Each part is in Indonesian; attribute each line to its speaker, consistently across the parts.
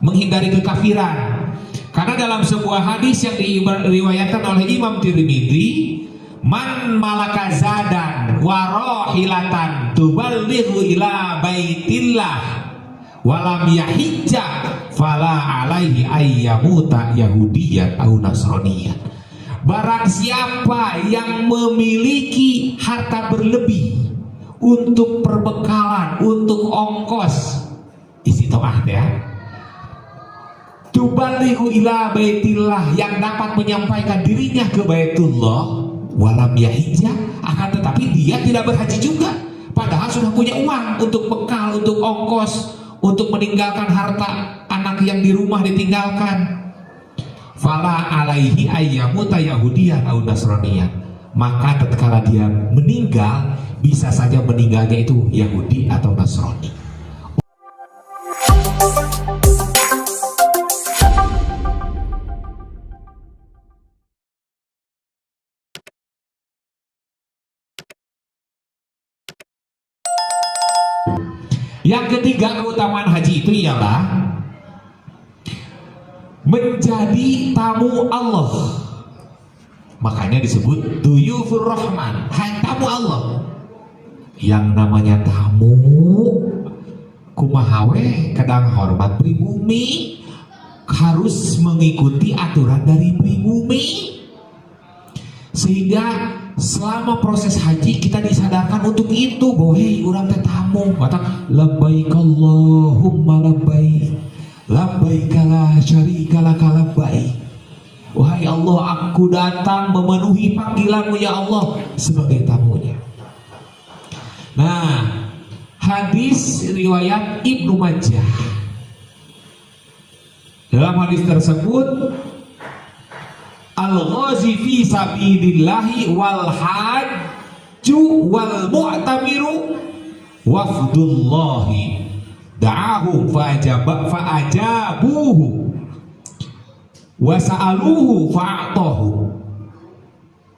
Speaker 1: menghindari kekafiran. Karena dalam sebuah hadis yang diriwayatkan oleh Imam Tirmidzi, man malaka zadan warohilatan tuballighu ila baitillah walam yahijja fala alaihi ayyamuta yahudiyan au nasraniyan. Barang siapa yang memiliki harta berlebih untuk perbekalan, untuk ongkos istiqomah ya, tuballighu ila baitillah, yang dapat menyampaikan dirinya ke Baitullah, walam yahijja, akan tetapi dia tidak berhaji juga, padahal sudah punya uang untuk bekal, untuk ongkos, untuk meninggalkan harta anak yang di rumah ditinggalkan. Fala alaihi ayyamuta yahudiyan au nasraniyan, maka tatkala dia meninggal, bisa saja meninggalnya itu Yahudi atau Nasrani. Yang ketiga keutamaan haji itu ialah menjadi tamu Allah. Makanya disebut duyufur rahman, tamu Allah. Yang namanya tamu kumahawe kadang hormat pribumi, harus mengikuti aturan dari pribumi, sehingga selama proses haji kita disadarkan untuk itu, bahwa hei urang teh tamu, kata labbaik Allahumma labbaik labbaik la syarika laka labbaik, wahai Allah, aku datang memenuhi panggilanmu ya Allah sebagai tamunya. Nah, hadis riwayat Ibnu Majah, dalam hadis tersebut al-ghazi fi sabilillahi wal hajju wal mu'tamiru wafdullahi da'ahum fa'ajabuhu wa sa'aluhu fa'atahu.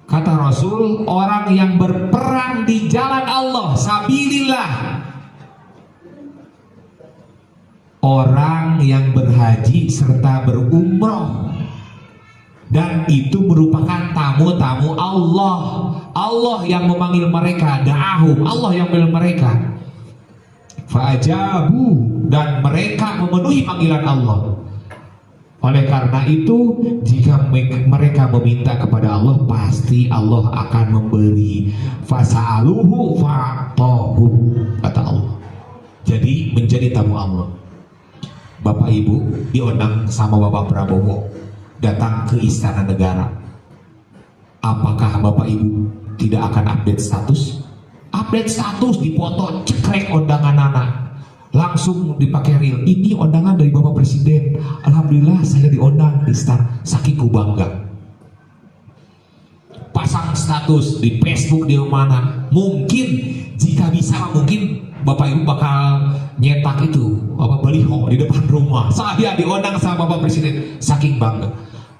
Speaker 1: Kata Rasul, orang yang berperang di jalan Allah, sabilillah, orang yang berhaji serta berumrah, dan itu merupakan tamu-tamu Allah. Allah yang memanggil mereka, da'ahum, Allah yang memanggil mereka, fa'ajabu, dan mereka memenuhi panggilan Allah. Oleh karena itu, jika mereka meminta kepada Allah, pasti Allah akan memberi. Fasa'aluhu fa'atahu, kata Allah. Jadi menjadi tamu Allah. Bapak Ibu diundang sama Bapak Prabowo datang ke Istana Negara. Apakah Bapak Ibu tidak akan update status? Update status, dipoto, cekrek undangan anak, langsung dipakai reel. Ini undangan dari Bapak Presiden. Alhamdulillah saya diundang di Istana, saking ku bangga. Pasang status di Facebook, di mana. Mungkin jika bisa, mungkin Bapak Ibu bakal nyetak itu baliho di depan rumah, saya diundang sama Bapak Presiden, saking bangga.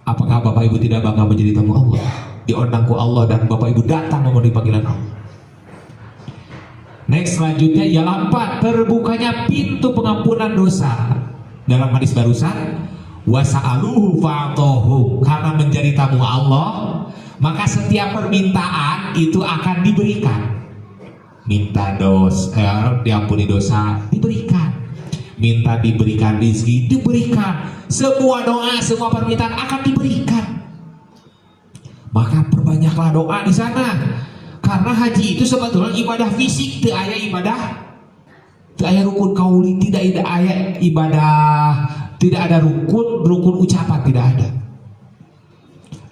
Speaker 1: Apakah Bapak Ibu tidak bangga menjadi tamu Allah, diundang ku Allah, dan Bapak Ibu datang memenuhi panggilan Allah? Next, selanjutnya ialah 4, terbukanya pintu pengampunan dosa. Dalam hadis barusan, wasa'aluhu fa'atohu, karena menjadi tamu Allah, maka setiap permintaan itu akan diberikan. Minta dosa, diampuni dosa, diberikan. Minta diberikan rezeki, diberikan. Semua doa, semua permintaan akan diberikan. Maka perbanyaklah doa di sana. Karena haji itu sebetulnya ibadah fisik, tidak ada ibadah, tidak ada rukun kauli, tidak ada ibadah, tidak ada rukun ucapan, tidak ada.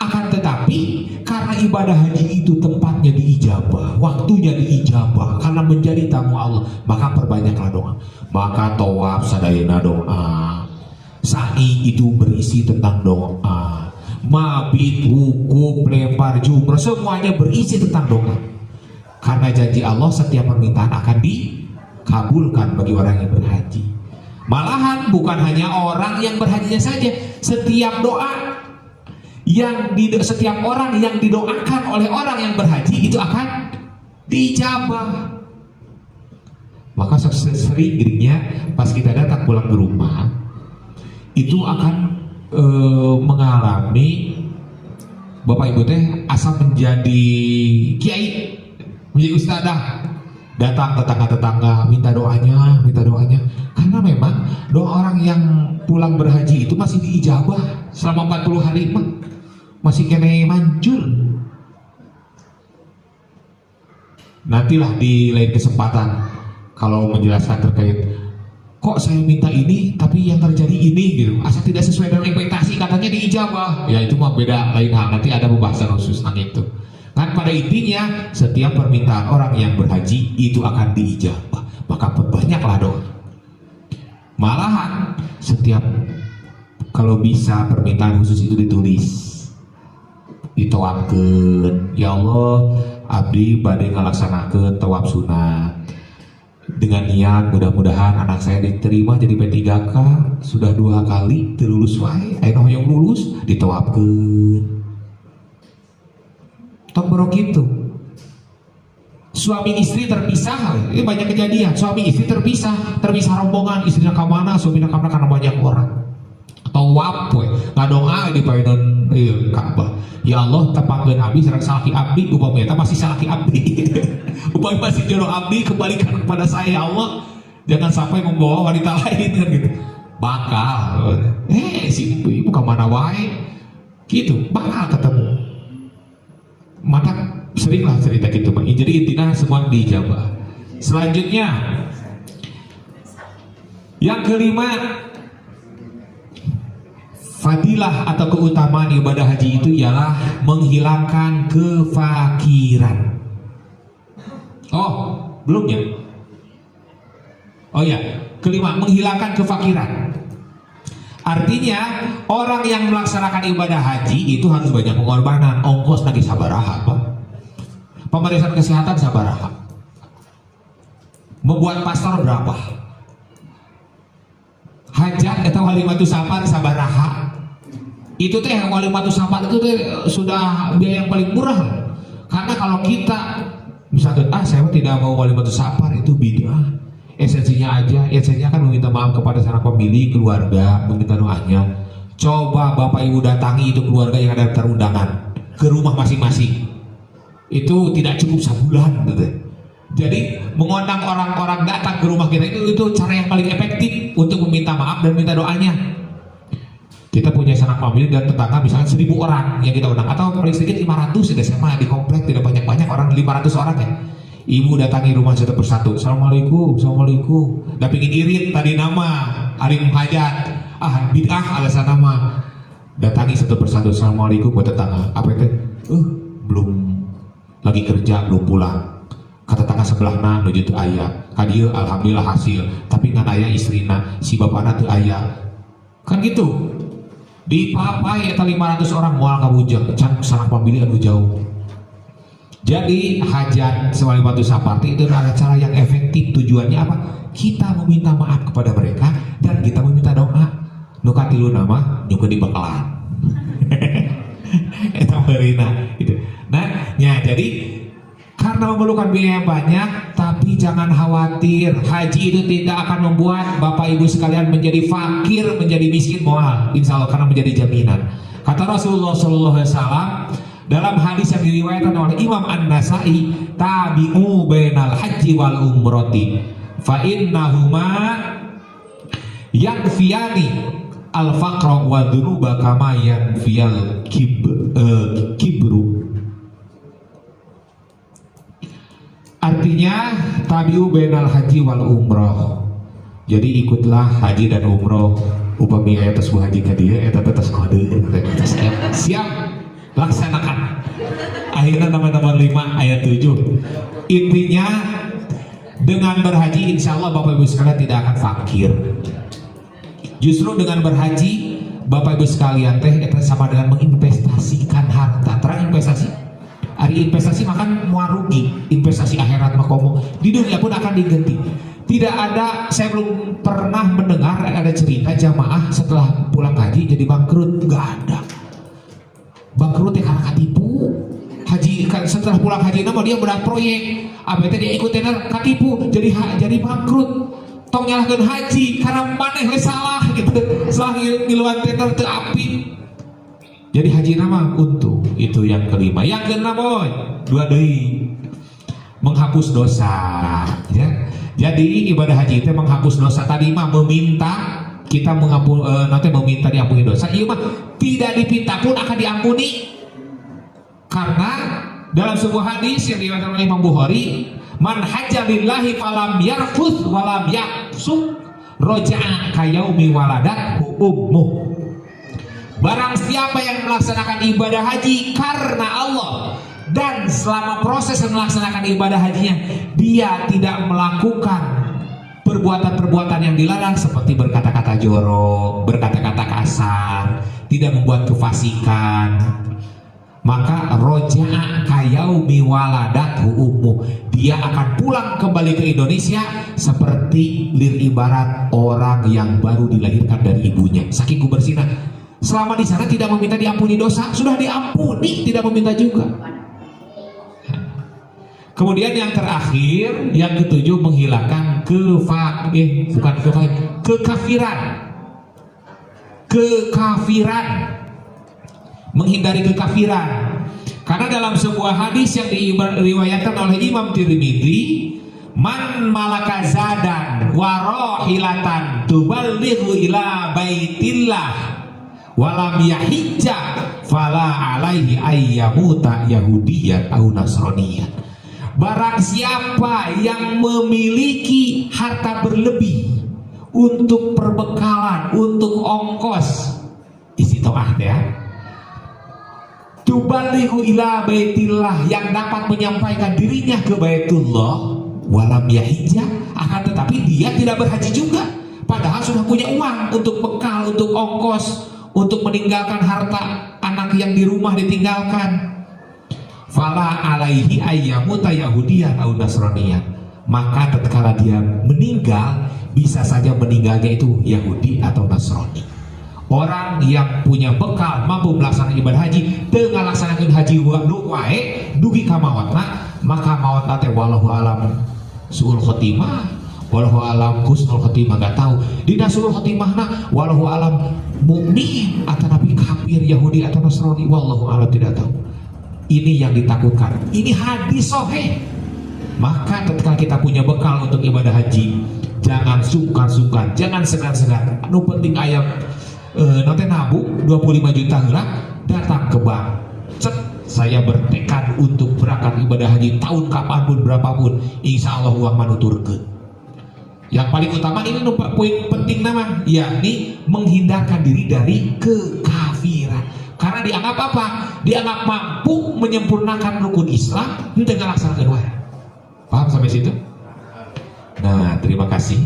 Speaker 1: Akan tetapi karena ibadah haji itu tempatnya diijabah, waktunya diijabah, karena menjadi tamu Allah, maka perbanyaklah doa. Maka tawaf sadayana doa, sa'i itu berisi tentang doa, mabit, wukuf, lempar jumrah, semuanya berisi tentang doa. Karena janji Allah, setiap permintaan akan dikabulkan bagi orang yang berhaji. Malahan bukan hanya orang yang berhajinya saja, setiap doa setiap orang yang didoakan oleh orang yang berhaji itu akan dijabah. Maka seringnya pas kita datang pulang ke rumah, itu akan mengalami Bapak Ibu teh asal menjadi kiai, menjadi ustadzah, datang tetangga-tetangga minta doanya, karena memang doa orang yang pulang berhaji itu masih diijabah selama 40 hari mah masih kene manjur. Nantilah di lain kesempatan kalau menjelaskan terkait kok saya minta ini tapi yang terjadi ini gitu, asal tidak sesuai dengan ekspektasi katanya diijabah, ya itu mah beda lain hal, nanti ada pembahasan khusus tentang itu. Kan pada intinya setiap permintaan orang yang berhaji itu akan diijabah, maka perbanyaklah doa. Malahan setiap kalau bisa permintaan khusus itu ditulis, ditoapkeun, ya Allah abdi bade ngalaksanakeun tawaf sunat dengan niat mudah-mudahan anak saya diterima jadi P3K, sudah 2 kali terlulus wae, aya hoyong lulus ditawapkeun. Tok boro kitu. Suami istri terpisah, ini banyak kejadian. Suami istri terpisah rombongan, istrinya ke mana, suaminya ke mana karena banyak orang. Tawaf we, ngadoa di paeun Ka'bah. Ya Allah, tepakeun abdi sareng salaki abdi, upami eta masih salaki abdi. Upami masih jodoh abdi, kembalikan kepada saya ya Allah. Jangan sampai membawa wanita lain kan gitu. Bakal. Si ibu ke mana wae. Gitu, bakal ketemu. Maka seringlah cerita gitu Bang. Jadi intinya semua dijabah. Selanjutnya yang kelima, fadilah atau keutamaan ibadah haji itu ialah menghilangkan kefakiran. Oh, belum ya? Oh ya, kelima, menghilangkan kefakiran. Artinya orang yang melaksanakan ibadah haji itu harus banyak pengorbanan. Ongkos lagi sabaraha, Pak. Pemeriksaan kesehatan sabaraha. Membuat pastor berapa? Hajat atau walimatus safar sabaraha. Itu teh walimatus safar itu teh sudah biaya yang paling murah. Karena kalau kita misalkan saya tidak mau walimatus safar, itu bid'ah. Esensinya aja, esensinya kan meminta maaf kepada sanak pemilih, keluarga, meminta doanya. Coba Bapak Ibu datangi itu keluarga yang ada daftar undangan ke rumah masing-masing. Itu tidak cukup sebulan gitu. Jadi mengundang orang-orang datang ke rumah kita itu cara yang paling efektif untuk meminta maaf dan minta doanya. Kita punya sanak pemilih dan tetangga misalnya 1000 orang yang kita undang, atau paling sedikit 500 sudah sama di komplek, tidak banyak-banyak orang, 500 orang ya. Ibu datangi rumah satu persatu. Assalamualaikum, assalamualaikum. Udah pingin irit tadi nama, hari menghajat. Bid'ah alasan nama. Datangi satu persatu. Assalamualaikum buat tetangga. Apa itu? Belum lagi kerja, belum pulang. Kata tetangga sebelah menuju tu ayah. Kadieu alhamdulillah hasil. Tapi ngan ayah istrina, si bapakna tu ayah. Kan gitu. Di papai eta 500 orang moal kabujang. Can sanak pamilih anu jauh. Jadi hajat walimatus safar itu adalah cara yang efektif. Tujuannya apa? Kita meminta maaf kepada mereka dan kita meminta doa. Nu katilu nama nyukeun di bakalan. Eta beurina gitu. Nah, ya jadi karena memerlukan biaya yang banyak, tapi jangan khawatir, haji itu tidak akan membuat Bapak Ibu sekalian menjadi fakir, menjadi miskin moal. Insya Allah, karena menjadi jaminan. Kata Rasulullah SAW dalam hadis yang diriwayatkan oleh Imam An-Nasai, tabi'u bainal haji wal umrati fa innahuma yanfiyani al-faqra wa dhunuba kama yanfiyal kibru. Artinya tabi'u bainal haji wal umrah. Jadi ikutlah haji dan umroh. Upami ayat tasbuh haji ka dieu eta tetes kode siap laksanakan. Akhirnya nomor 5 ayat 7. Intinya dengan berhaji insya Allah Bapak Ibu sekalian tidak akan fakir. Justru dengan berhaji Bapak Ibu sekalian teh itu sama dengan menginvestasikan harta. Terang investasi. Hari investasi makan mau rugi, investasi akhirat mah komo. Di dunia pun akan diganti. Tidak ada, saya belum pernah mendengar ada cerita jamaah setelah pulang haji jadi bangkrut. Gak ada. Bangkrut ya karena katipu. Haji setelah pulang haji nama dia berat proyek. Abis dia ikutin katipu jadi bangkrut. Tong nyalahkan haji karena maneh salah. gitu. Selang ngiluan teter teu api. Jadi haji nama untung. Itu yang kelima. Yang keenam boy, dua deui. Menghapus dosa, ya. Jadi ibadah haji itu menghapus dosa. Tadi mah meminta kita nanti meminta diampuni dosa. Iya mah tidak dipinta pun akan diampuni. Karena dalam sebuah hadis yang diriwayatkan oleh Imam Bukhari, man hajja lillahi falam yarfuth walam yaqsuk roja'a kayaumi waladat ummuh. Barang siapa yang melaksanakan ibadah haji karena Allah dan selama proses melaksanakan ibadah hajinya dia tidak melakukan perbuatan-perbuatan yang dilarang seperti berkata-kata jorok, berkata-kata kasar, tidak membuat kefasikan, maka roja'a kayaumi waladathu ummu, dia akan pulang kembali ke Indonesia seperti ibarat orang yang baru dilahirkan dari ibunya. Saking bersihnya. Selama di sana tidak meminta diampuni dosa, sudah diampuni, tidak meminta juga. Kemudian yang terakhir, yang ketujuh, menghilangkan kekafiran. Kekafiran. Menghindari kekafiran. Karena dalam sebuah hadis yang diriwayatkan oleh Imam Tirmidzi, man malaka zadan warohilatan tuballighu ila baitillah walam yahijja fala alaihi ayyamuta yahudiyan au nasroniyan. Barang siapa yang memiliki harta berlebih untuk perbekalan, untuk ongkos istitoah ya, tubalighu ila baitillah, yang dapat menyampaikan dirinya ke Baitullah, walam yahijja, akan tetapi dia tidak berhaji juga, padahal sudah punya uang untuk bekal, untuk ongkos, untuk meninggalkan harta anak yang di rumah ditinggalkan. Fala alaihi ayyamuta yahudiyan au nasroniyan, maka tatkala dia meninggal bisa saja meninggalnya itu Yahudi atau Nasrani. Orang yang punya bekal mampu melaksanakan ibadah haji teu ngalaksanakeun haji wae dugi ka mautna, maka mautna teh wallahu alam suul khotimah, wallahu alam husnul khotimah, gak tahu dina suul khotimahna wallahu alam mukmin atau nabi kafir Yahudi atau Nasrani, wallahu alam tidak tahu. Ini yang ditakutkan. Ini hadis sahih. Maka ketika kita punya bekal untuk ibadah haji, jangan sungkan-sungkan, jangan segan-segan. Anu penting ayam nanti nabu 25 juta heula datang ke bank. Saya bertekad untuk berangkat ibadah haji tahun kapanpun berapapun, insya Allah uang manuturkeun. Yang paling utama ini poin penting nama, yakni menghindarkan diri dari kekafiran. Karena dianggap apa? Dianggap mampu menyempurnakan rukun Islam dengan laksanakan wae. Paham sampai situ? Nah, terima kasih.